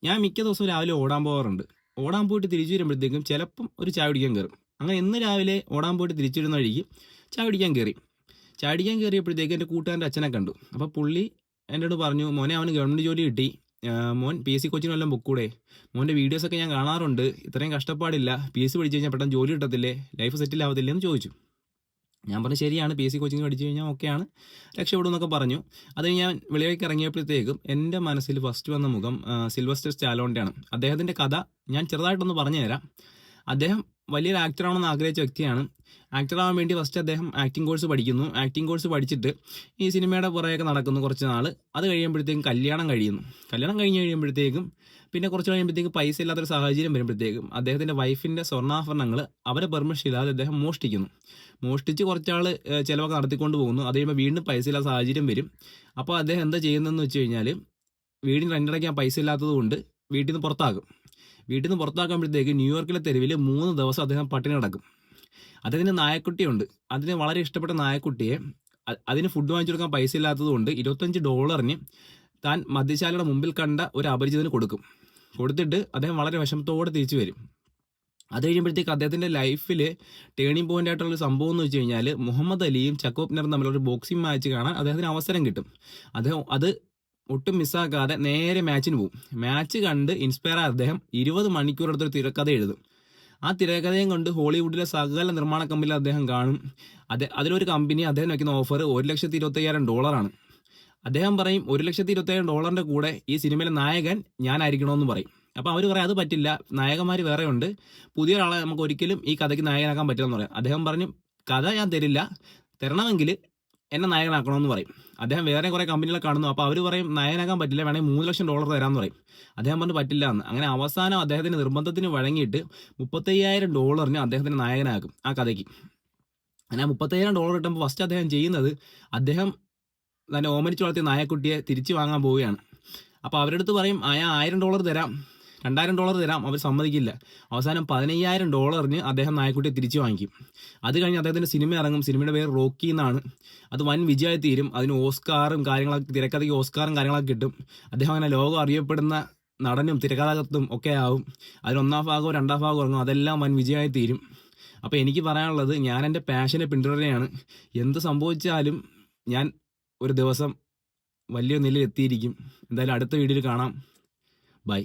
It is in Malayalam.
ഞാൻ മിക്ക ദിവസവും രാവിലെ ഓടാൻ പോകാറുണ്ട്. ഓടാൻ പോയിട്ട് തിരിച്ചു വരുമ്പോഴത്തേക്കും ചിലപ്പം ഒരു ചായ കുടിക്കാൻ കയറും. അങ്ങനെ ഇന്ന് രാവിലെ ഓടാൻ പോയിട്ട് തിരിച്ചു വരുന്ന വഴിക്ക് ചായ കുടിക്കാൻ കയറി. ചായ കുടിക്കാൻ കയറിയപ്പോഴത്തേക്ക് എൻ്റെ കൂട്ടുകാരൻ്റെ അച്ഛനെ കണ്ടു. അപ്പോൾ പുള്ളി എന്നോട് പറഞ്ഞു, മോനെ അവന് ഗവൺമെൻറ് ജോലി കിട്ടി. മോൻ PSC കോച്ചിങ് വല്ലതും പൊക്കൂടെ? മോൻ്റെ വീഡിയോസൊക്കെ ഞാൻ കാണാറുണ്ട്. ഇത്രയും കഷ്ടപ്പാടില്ല. PSC പഠിച്ചു കഴിഞ്ഞാൽ പെട്ടെന്ന് ജോലി കിട്ടത്തില്ലേ? ലൈഫ് സെറ്റിൽ ആവത്തില്ലേ എന്ന് ചോദിച്ചു. ഞാൻ പറഞ്ഞു ശരിയാണ്, PSC കോച്ചിങ് പഠിച്ചു കഴിഞ്ഞാൽ ഓക്കെയാണ്, രക്ഷപ്പെടും എന്നൊക്കെ പറഞ്ഞു. അത് ഞാൻ വെളിയിലേക്ക് ഇറങ്ങിയപ്പോഴത്തേക്കും എൻ്റെ മനസ്സിൽ ഫസ്റ്റ് വന്ന മുഖം സിൽവസ്റ്റർ സ്റ്റാലോണിൻ്റെയാണ്. അദ്ദേഹത്തിൻ്റെ കഥ ഞാൻ ചെറുതായിട്ടൊന്ന് പറഞ്ഞു തരാം. അദ്ദേഹം വലിയൊരു ആക്ടറാണെന്ന് ആഗ്രഹിച്ച വ്യക്തിയാണ്. ആക്ടറാവാൻ വേണ്ടി ഫസ്റ്റ് അദ്ദേഹം ആക്ടിംഗ് കോഴ്സ് പഠിക്കുന്നു. ആക്ടിംഗ് കോഴ്സ് പഠിച്ചിട്ട് ഈ സിനിമയുടെ പുറകെയൊക്കെ നടക്കുന്നു കുറച്ച് നാൾ. അത് കഴിയുമ്പോഴത്തേക്കും കല്യാണം കഴിയുന്നു. കല്യാണം കഴിഞ്ഞ് കഴിയുമ്പോഴത്തേക്കും പിന്നെ കുറച്ച് കഴിയുമ്പോഴത്തേക്കും പൈസ ഇല്ലാത്തൊരു സാഹചര്യം വരുമ്പോഴത്തേക്കും അദ്ദേഹത്തിൻ്റെ വൈഫിൻ്റെ സ്വർണ്ണാഭരണങ്ങൾ അവരെ പെർമിഷൻ ഇല്ലാതെ അദ്ദേഹം മോഷ്ടിക്കുന്നു. മോഷ്ടിച്ച് കുറച്ചാൾ ചിലവൊക്കെ നടത്തിക്കൊണ്ട് പോകുന്നു. അത് കഴിയുമ്പോൾ വീണ്ടും പൈസ ഇല്ലാത്ത സാഹചര്യം വരും. അപ്പോൾ അദ്ദേഹം എന്താ ചെയ്യുന്നതെന്ന് വെച്ച് കഴിഞ്ഞാൽ, വീടിന് റെൻ്റ് അടയ്ക്കാൻ പൈസ ഇല്ലാത്തത് കൊണ്ട് വീട്ടിൽ നിന്ന് പുറത്താക്കും. വീട്ടിൽ നിന്ന് പുറത്താക്കുമ്പോഴത്തേക്ക് ന്യൂയോർക്കിലെ തെരുവിൽ 3 ദിവസം അദ്ദേഹം പട്ടിണി കിടക്കും. അദ്ദേഹത്തിന് നായക്കുട്ടിയുണ്ട്. അതിന് വളരെ ഇഷ്ടപ്പെട്ട നായക്കുട്ടിയെ അതിന് ഫുഡ് വാങ്ങിച്ചു കൊടുക്കാൻ പൈസ ഇല്ലാത്തത് കൊണ്ട് $25 താൻ മദ്യശാലയുടെ മുമ്പിൽ കണ്ട ഒരു അപരിചിതന് കൊടുത്തിട്ട് അദ്ദേഹം വളരെ വിഷമത്തോടെ തിരിച്ചു വരും. അത് കഴിയുമ്പോഴത്തേക്ക് അദ്ദേഹത്തിൻ്റെ ലൈഫിൽ ടേണിംഗ് പോയിന്റ് ആയിട്ടുള്ളൊരു സംഭവം എന്ന് വെച്ച് കഴിഞ്ഞാൽ, മുഹമ്മദ് അലിയും ചക്കോപ്നറും തമ്മിലൊരു ബോക്സിംഗ് മാച്ച് കാണാൻ അദ്ദേഹത്തിന് അവസരം കിട്ടും. അദ്ദേഹം അത് ഒട്ടും മിസ്സാക്കാതെ നേരെ മാച്ചിന് പോകും. മാച്ച് കണ്ട് ഇൻസ്പയർ ആയ അദ്ദേഹം 20 മണിക്കൂർ എടുത്തൊരു തിരക്കഥ എഴുതും. ആ തിരക്കഥയും കൊണ്ട് ഹോളിവുഡിലെ സകല നിർമ്മാണ കമ്പനിയിൽ അദ്ദേഹം കാണും. അതിലൊരു കമ്പനി അദ്ദേഹം വയ്ക്കുന്ന ഓഫർ $1,25,000. അദ്ദേഹം പറയും $1,25,000 കൂടെ ഈ സിനിമയിലെ നായകൻ ഞാനായിരിക്കണമെന്ന് പറയും. അപ്പോൾ അവർ പറയും അത് പറ്റില്ല, നായകന്മാർ വേറെ ഉണ്ട്, പുതിയ ഒരാളെ നമുക്ക് ഒരിക്കലും ഈ കഥയ്ക്ക് നായകനാക്കാൻ പറ്റില്ലെന്ന് പറയും. അദ്ദേഹം പറഞ്ഞു കഥ ഞാൻ തരില്ല, തരണമെങ്കിൽ എന്നെ നായകനാക്കണമെന്ന് പറയും. അദ്ദേഹം വേറെ കുറേ കമ്പനികളെ കാണുന്നു. അപ്പോൾ അവർ പറയും നായകനാക്കാൻ പറ്റില്ല, വേണമെങ്കിൽ $3,00,000 തരാമെന്ന് പറയും. അദ്ദേഹം പറഞ്ഞു പറ്റില്ല എന്ന്. അങ്ങനെ അവസാനം അദ്ദേഹത്തിൻ്റെ നിർബന്ധത്തിന് വഴങ്ങിയിട്ട് $35,000 അദ്ദേഹത്തിന് നായകനാക്കും ആ കഥയ്ക്ക്. അങ്ങനെ $35,000 കിട്ടുമ്പോൾ ഫസ്റ്റ് അദ്ദേഹം ചെയ്യുന്നത്, അദ്ദേഹം തന്നെ ഓമനിച്ച് വളർത്തിയ നായക്കുട്ടിയെ തിരിച്ചു വാങ്ങാൻ പോവുകയാണ്. അപ്പോൾ അവരുടെ അടുത്ത് പറയും ഞാൻ $1,000 തരാം, $2,000 തരാം. അവർ സമ്മതിക്കില്ല. അവസാനം $15,000 അദ്ദേഹം നായക്കുട്ടിയെ തിരിച്ചു വാങ്ങിക്കും. അത് കഴിഞ്ഞ് അദ്ദേഹത്തിൻ്റെ സിനിമ ഇറങ്ങും. സിനിമയുടെ പേര് റോക്കി എന്നാണ്. അത് വൻ വിജയമായി തീരും. അതിന് ഓസ്കാറും കാര്യങ്ങളൊക്കെ, തിരക്കഥയ്ക്ക് ഓസ്കാറും കാര്യങ്ങളൊക്കെ കിട്ടും. അദ്ദേഹം അങ്ങനെ ലോകം അറിയപ്പെടുന്ന നടനും തിരക്കഥാകൃത്തും ഒക്കെ ആവും. അതിൽ 1ാം ഭാഗവും 2ാം ഭാഗവും ഇറങ്ങും. അതെല്ലാം വൻ വിജയമായി തീരും. അപ്പോൾ എനിക്ക് പറയാനുള്ളത്, ഞാൻ എൻ്റെ പാഷനെ പിന്തുടരുകയാണ്. എന്ത് സംഭവിച്ചാലും ഞാൻ ഒരു ദിവസം വലിയ നിലയിൽ എത്തിയിരിക്കും. എന്തായാലും അടുത്ത വീഡിയോയിൽ കാണാം. ബൈ.